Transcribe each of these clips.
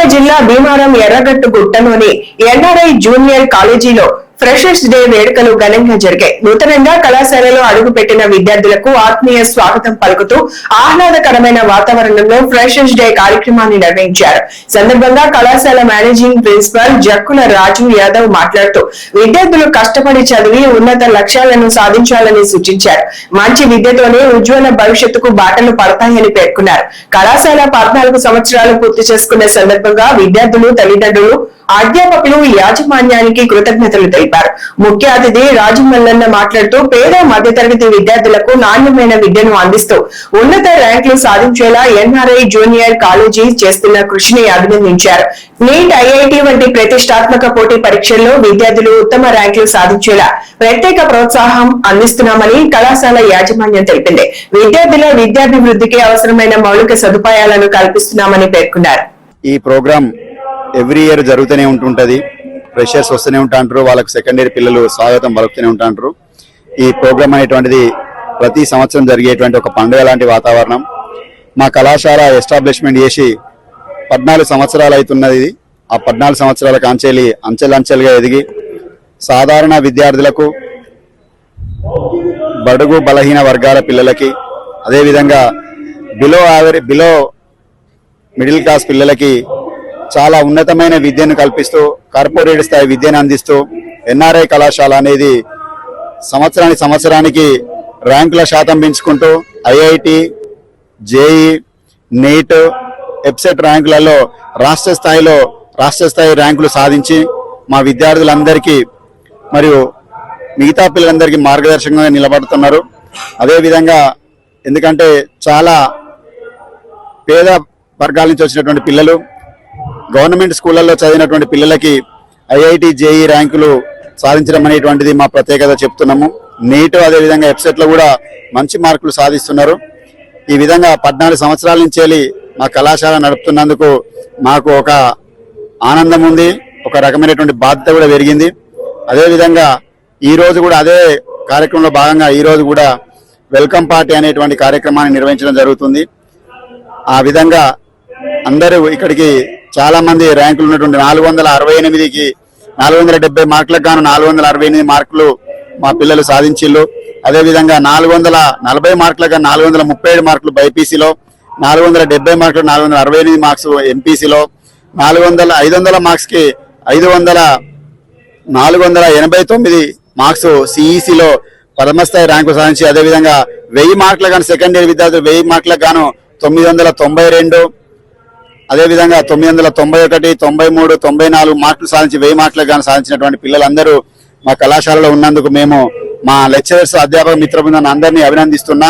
నల్గొండ జిల్లా Bheemaram Erragattu గుట్టలోని NRI junior కాలేజీలో freshers day వేడుకలు ఘనంగా జరిగాయి. నూతనంగా కళాశాలలో అడుగుపెట్టిన విద్యార్థులకు ఆత్మీయ స్వాగతం పలుకుతూ ఆహ్లాదకరమైన వాతావరణంలో ఫ్రెషర్స్ డే కార్యక్రమాన్ని నిర్వహించారు. సందర్భంగా కళాశాల మేనేజింగ్ ప్రిన్సిపల్ జక్కుల రాజు యాదవ్ మాట్లాడుతూ విద్యార్థులు కష్టపడి చదివి ఉన్నత లక్ష్యాలను సాధించాలని సూచించారు. మంచి విద్యతోనే ఉజ్వల భవిష్యత్తుకు బాటలు పడతాయని పేర్కొన్నారు. కళాశాల 14 సంవత్సరాలు పూర్తి చేసుకున్న సందర్భంగా విద్యార్థులు, తల్లిదండ్రులు, అధ్యాపకులు యాజమాన్యానికి కృతజ్ఞతలు తెలిపారు. ముఖ్య అతిథి రాజమల్లన్న మాట్లాడుతూ పేద మధ్యతరగతి విద్యార్థులకు నాణ్యమైన విద్యను అందిస్తూ ఉన్నత ర్యాంకులు సాధించేలా ఎన్ఆర్ఐ జూనియర్ కాలేజీ చేస్తున్న కృషిని అభినందించారు. నీట్, ఐఐటి వంటి ప్రతిష్టాత్మక పోటీ పరీక్షల్లో విద్యార్థులు ఉత్తమ ర్యాంకులు సాధించేలా ప్రత్యేక ప్రోత్సాహం అందిస్తున్నామని కళాశాల యాజమాన్యం తెలిపింది. విద్యార్థుల విద్యాభివృద్ధికి అవసరమైన మౌలిక సదుపాయాలను కల్పిస్తున్నామని పేర్కొన్నారు. ఈ ప్రోగ్రాం ఎవ్రీ ఇయర్ జరుగుతూనే ఉంటుంటది. ఫ్రెషర్స్ వస్తూనే ఉంటాంటారు, వాళ్ళకు సెకండ్ ఇయర్ పిల్లలు స్వాగతం పలుకుతూనే ఉంటాంటారు. ఈ ప్రోగ్రాం అనేటువంటిది ప్రతి సంవత్సరం జరిగేటువంటి ఒక పండుగ లాంటి వాతావరణం. మా కళాశాల ఎస్టాబ్లిష్మెంట్ చేసి 14 సంవత్సరాలు అవుతున్నది. ఆ 14 సంవత్సరాల కాంచెలి అంచెలంచెలుగా ఎదిగి సాధారణ విద్యార్థులకు, బడుగు బలహీన వర్గాల పిల్లలకి, అదేవిధంగా బిలో మిడిల్ క్లాస్ పిల్లలకి చాలా ఉన్నతమైన విద్యను కల్పిస్తూ కార్పొరేట్ స్థాయి విద్యను అందిస్తూ ఎన్ఆర్ఐ కళాశాల అనేది సంవత్సరానికి ర్యాంకుల శాతం పెంచుకుంటూ ఐఐటి, జేఈ, నీట్, ఎప్సెట్ ర్యాంకులలో రాష్ట్ర స్థాయి ర్యాంకులు సాధించి మా విద్యార్థులందరికీ మరియు మిగతా పిల్లలందరికీ మార్గదర్శకంగా నిలబడుతున్నారు. అదేవిధంగా ఎందుకంటే చాలా పేద వర్గాల నుంచి వచ్చినటువంటి పిల్లలు, గవర్నమెంట్ స్కూళ్లలో చదివినటువంటి పిల్లలకి ఐఐటి, జేఈ ర్యాంకులు సాధించడం అనేటువంటిది మా ప్రత్యేకత చెప్తున్నాము. నీట్, అదేవిధంగా ఎప్సెట్లో కూడా మంచి మార్కులు సాధిస్తున్నారు. ఈ విధంగా 14 సంవత్సరాల నుంచి వెళ్ళి మా కళాశాల నడుపుతున్నందుకు మాకు ఒక ఆనందం ఉంది, ఒక రకమైనటువంటి బాధ్యత కూడా పెరిగింది. అదేవిధంగా ఈరోజు కూడా అదే కార్యక్రమంలో భాగంగా ఈరోజు కూడా వెల్కమ్ పార్టీ అనేటువంటి కార్యక్రమాన్ని నిర్వహించడం జరుగుతుంది. ఆ విధంగా అందరూ ఇక్కడికి చాలా మంది ర్యాంకులు ఉన్నటువంటి 468కి 470 మార్కులకు గాను 468 మార్కులు మా పిల్లలు సాధించిళ్ళు. అదేవిధంగా 440 మార్కులకు 437 మార్కులు బైపీసీలో, 470 మార్కులు 468 మార్క్స్ ఎంపీసీలో, 500 మార్క్స్కి 489 మార్క్స్ సిఈసీలో ప్రథమ స్థాయి ర్యాంకు సాధించి, అదేవిధంగా 1000 మార్కులకు గాను సెకండ్ ఇయర్ విద్యార్థులు 1000 మార్కులకు గాను 992, అదేవిధంగా 991, 93, 94 మార్కులు సాధించి 1000 మార్కులకు గాను సాధించినటువంటి పిల్లలందరూ మా కళాశాలలో ఉన్నందుకు మేము మా లెక్చరర్స్, అధ్యాపక మిత్ర బృందాన్ని అందరినీ అభినందిస్తున్నా.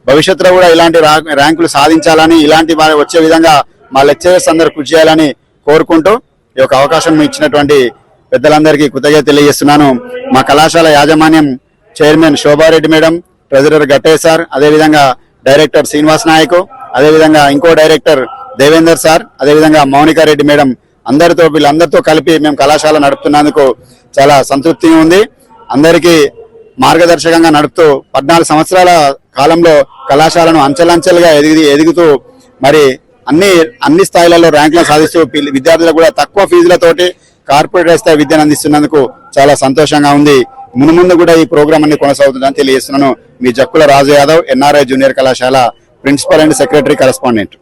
భవిష్యత్తులో కూడా ఇలాంటి ర్యాంకులు సాధించాలని, ఇలాంటి వచ్చే విధంగా మా లెక్చరర్స్ అందరూ కృషి చేయాలని కోరుకుంటూ ఈ యొక్క అవకాశం ఇచ్చినటువంటి పెద్దలందరికీ కృతజ్ఞత తెలియజేస్తున్నాను. మా కళాశాల యాజమాన్యం chairman Shobha Reddy madam, treasurer Gatte sir, అదేవిధంగా డైరెక్టర్ శ్రీనివాస్ నాయక్, అదేవిధంగా ఇంకో డైరెక్టర్ దేవేందర్ సార్, అదేవిధంగా మౌనికారెడ్డి మేడం, వీళ్ళందరితో కలిపి మేము కళాశాల నడుపుతున్నందుకు చాలా సంతృప్తిగా ఉంది. అందరికీ మార్గదర్శకంగా నడుపుతూ 14 సంవత్సరాల కాలంలో కళాశాలను అంచెలంచెలుగా ఎదుగుతూ మరి అన్ని స్థాయిలలో ర్యాంకులను సాధిస్తూ విద్యార్థులకు కూడా తక్కువ ఫీజులతోటి కార్పొరేట్ స్థాయి విద్యను అందిస్తున్నందుకు చాలా సంతోషంగా ఉంది. మున్ముందు కూడా ఈ ప్రోగ్రాం అన్ని కొనసాగుతుందని తెలియజేస్తున్నాను. మీ జక్కుల రాజు యాదవ్, ఎన్ఆర్ఐ జూనియర్ కళాశాల ప్రిన్సిపల్ అండ్ సెక్రటరీ కరెస్పాండెంట్.